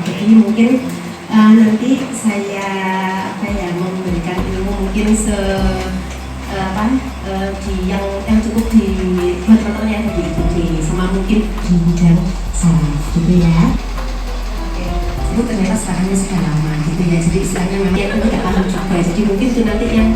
Jadi mungkin nanti saya memberikan ilmu mungkin di yang cukup di buat teman-teman yang ada di IGD sama mungkin di bidang saraf gitu ya. Itu ternyata serangannya sudah lama gitu ya, jadi istilahnya memang yang tidak paham juga, jadi mungkin itu nanti yang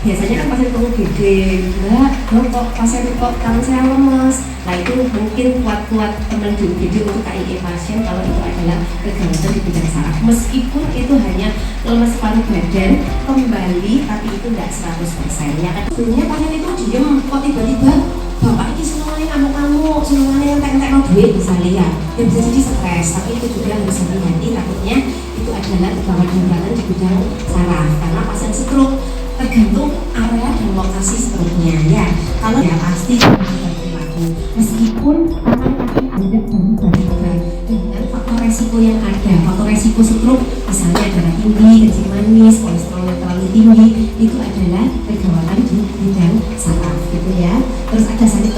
biasanya kan pasien PUBD enggak dong, kok pasien kok tangan saya lemes, nah itu mungkin kuat-kuat teman di UGD untuk KIE pasien kalau itu adalah kegangguan di bidang saraf, meskipun itu hanya lemes paru badan kembali tapi itu enggak 100% ya kan. Sebenarnya pasien itu diem kok tiba-tiba bapak ini senangnya ngamuk-ngamuk, senangnya yang tek-tek duit misalnya ya bisa jadi stres, tapi itu juga harus hati-hati, takutnya itu adalah kegangguan di bidang saraf karena pasien stroke tergantung area dan lokasi stroke-nya ya. Kalau ya pasti berperilaku meskipun akan ada berubah dengan faktor resiko yang ada. Faktor resiko stroke misalnya darah tinggi, kencing manis, kolesterol yang terlalu tinggi, itu adalah kegawatan di bidang saraf gitu ya. Terus ada sakit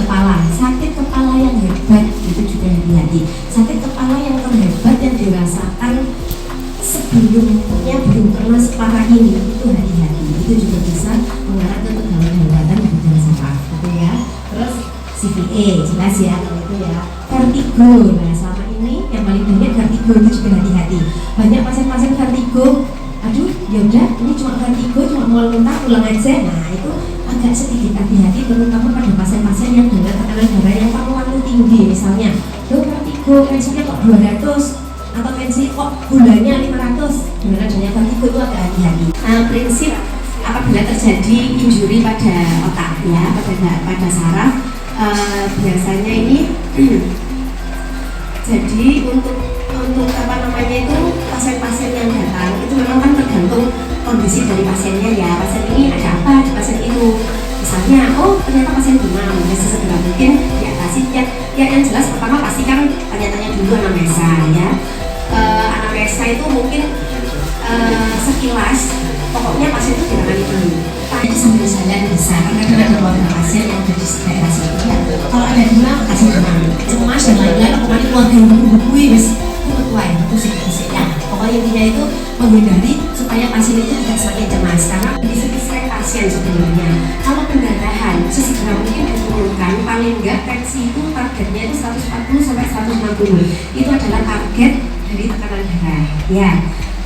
kepala yang hebat, itu juga hati-hati. Sakit kepala yang terhebat yang dirasakan sebelumnya belum pernah separah ini, itu hati-hati. Itu juga bisa mengarah ke kegawatan di bidang saraf gitu ya. Terus CVA jelas ya kalau itu ya. Vertigo, nah selama ini yang paling banyak vertigo, itu juga hati-hati. Banyak pasien-pasien vertigo, aduh ya udah ini cuma vertigo, cuma mual muntah pulang aja. Nah itu agak sedikit hati-hati, terutama pada pasien-pasien yang dengan tekanan darah yang terlalu tinggi, misalnya vertigo tensinya kok 200 atau tensi kok gulanya 500, dengan adanya vertigo itu agak hati-hati. Prinsip apabila terjadi injury pada otak ya, pada saraf, biasanya ini jadi untuk itu pasien-pasien yang datang itu memang kan tergantung kondisi dari pasiennya ya. Pasien ini ada apa di pasien itu, misalnya ternyata pasien demam, ya sesegera mungkin diatasi ya yang jelas pertama pastikan tanya-tanya dulu anamnesa ya. Anamnesa itu mungkin sekilas pokoknya pasien itu ditangani dulu. Tadi sambil jalan bisa, karena ada beberapa pasien yang ada di daerah situ ya. Kalau ada demam, kasih demam, cemas dan lain-lain, pokoknya keluarga yang menghubungi wis kuat itu sih ya. Pokoknya intinya itu menghindari supaya pasien itu tidak semakin cemas, karena disebut pasien sebenarnya kalau pendarahan sesegera mungkin diturunkan, paling enggak tensi itu targetnya itu 140 sampai 160, itu adalah target dari tekanan darah ya.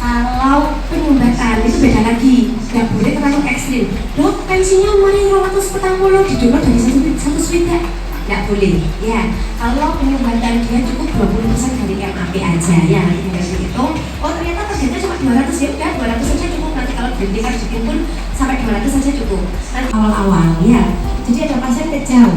Kalau penyumbatan itu beda lagi, nggak boleh terlalu ekstrim. Dok, tensinya mari 240 didonor dari satu swida, nggak boleh ya. Kalau penyumbatan dia cukup 20% dari MAP aja ya, nanti tinggal dihitung. Ternyata targetnya cuma 200 ya udah 200 saja cukup. Nanti kalau dihentikan sedikit pun sampai 200 saja cukup. Nanti awal-awal ya. Jadi ada pasien kejang,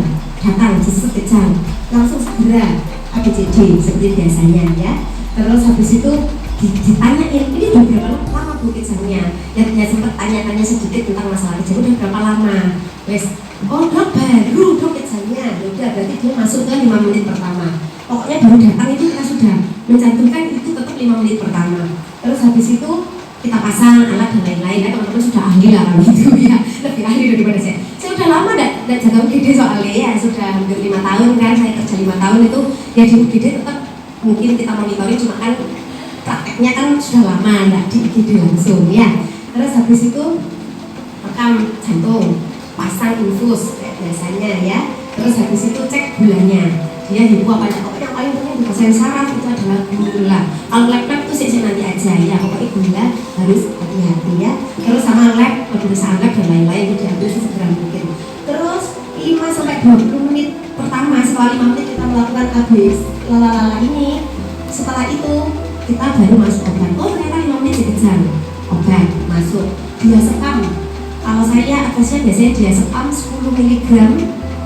datang disebut kejang, langsung segera ABCD seperti biasanya ya. Terus habis itu ditanyain, ini udah berapa lama bu kejangnya? Ya sempat tanya-tanya sedikit tentang masalah kejang, udah berapa lama? Wes, dok baru dok kejangnya, udah berarti dia masuk ke 5 menit pertama. Pokoknya baru datang itu kita sudah mencantumkan itu tetap 5 menit pertama. Terus habis itu kita pasang alat dan lain-lain ya, teman-teman sudah ahli lah gitu ya, lebih ahli daripada saya. Saya udah lama enggak jaga UGD soalnya ya, sudah hampir 5 tahun kan, saya kerja 5 tahun itu ya di UGD tetap mungkin kita monitoring, cuma kan prakteknya kan sudah lama enggak di UGD langsung ya. Terus habis itu rekam jantung, pasang infus kayak biasanya ya. Terus habis itu cek gulanya, dia hipo apa enggak. Pokoknya yang paling penting di pasien saraf itu adalah gula. Kalau lab itu sih nanti aja ya, pokoknya gula harus hati-hati ya. Terus sama lab, pemeriksaan lab dan lain-lain itu diambil sesegera mungkin. Terus 5-20 menit pertama, setelah 5 menit kita melakukan habis lalala ini, setelah itu kita baru masuk obat. Ternyata 5 menit dikejar obat masuk, dia sekam. Kalau saya atasnya biasanya dia sekam 10 mg,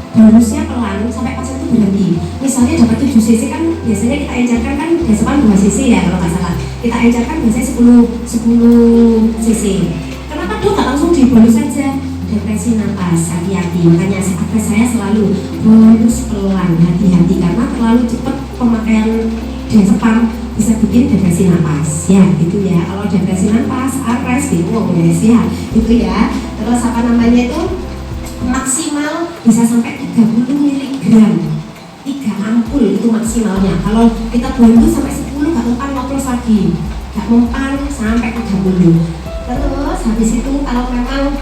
bonusnya pelan sampai pasien itu berhenti. Misalnya dapat 7 cc kan biasanya kita encerkan kan dia sekam 2 cc ya kalau nggak salah. Kita encerkan biasanya 10 cc. Kenapa dok nggak langsung dibonus saja? Depresi napas, hati-hati. Makanya saya selalu bonus pelan, hati-hati karena terlalu cepat pemakaian diazepam bisa bikin depresi napas ya gitu ya. Kalau depresi napas, ARES bingung guys ya gitu ya. Terus apa namanya itu maksimal bisa sampai 30 mg, 3 ampul itu maksimalnya. Kalau kita bantu sampai 10 nggak mempan ngoplos lagi, nggak mempan sampai 30. Terus habis itu kalau memang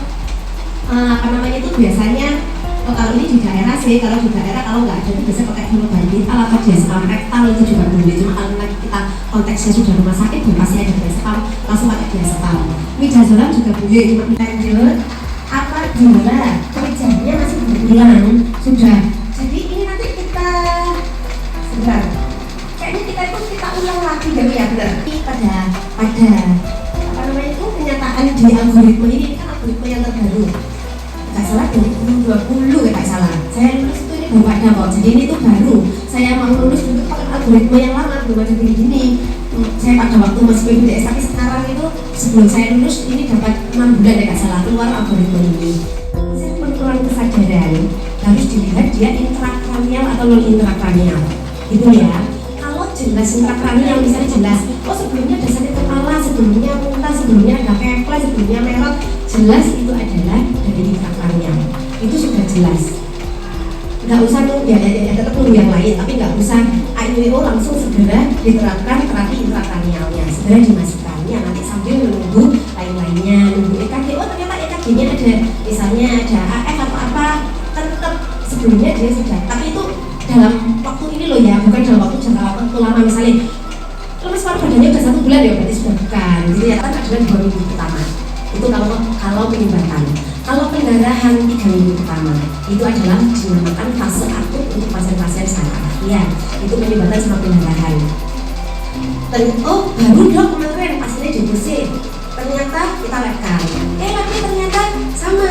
apa namanya itu biasanya kalau ini di daerah sih, kalau di daerah kalau nggak ada itu biasa pakai hemobarital atau diazepam rektal itu juga boleh. Cuma kalau kita konteksnya sudah rumah sakit dan pasti ada diazepam, langsung pakai diazepam. Midazolam juga boleh. Cuma lanjut apa gula kerjanya masih berbulan sudah. Jadi ini nanti kita sebentar. Kayaknya kita ulang lagi dulu ya benar. Pada apa namanya itu kenyataan di algoritma ini kan algoritma yang terbaru. Nggak salah 2020 ya nggak salah. Saya lulus itu ini baru ada kok. Jadi ini tuh baru. Saya mau lulus dulu pakai algoritma yang lama belum ada gini. Saya pada waktu masih PBDS tapi sekarang itu sebelum saya lulus ini dapat 6 bulan ya nggak salah keluar algoritma ini. Saya penurunan kesadaran harus dilihat dia intrakranial atau non intrakranial. Gitu ya. Jelas intrakranial misalnya jelas, oh sebelumnya ada sakit kepala, sebelumnya muntah, sebelumnya ada keples, sebelumnya merah, jelas itu adalah dari intrakranial. Itu sudah jelas. Nggak usah ya tetap nunggu yang lain, tapi nggak usah IWO langsung segera diterapkan terapi intrakranialnya, segera dimasukkan ya nanti sambil menunggu lain-lainnya, nunggu EKG. Oh ternyata EKG-nya ada, misalnya ada AF atau apa, tetap sebelumnya dia sudah, tapi itu dalam waktu ini loh ya, bukan dalam waktu jangka waktu lama. Misalnya lemes paru badannya udah 1 bulan ya berarti sudah bukan gitu ya, kan adalah 2 minggu pertama itu kalau penyumbatan. Kalau pendarahan 3 minggu pertama itu adalah dinamakan fase akut untuk pasien-pasien saraf ya, itu penyumbatan sama pendarahan. Oh baru dong kemarin pasiennya depresi, ternyata kita labkan, tapi ternyata sama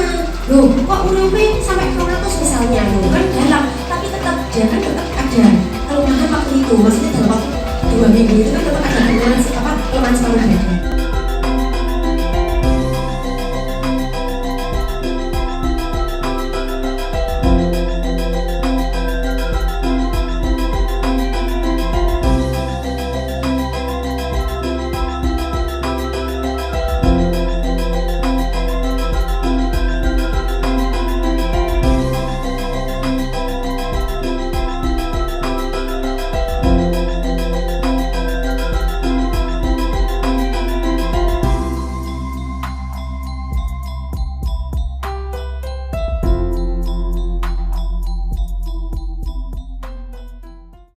loh, kok urinnya sampai 200 misalnya loh, kan dalam, tapi tetap jangan tetap ada kelemahan waktu itu, maksudnya dalam waktu 2 minggu itu kan tetap ada kelemahan paru badan.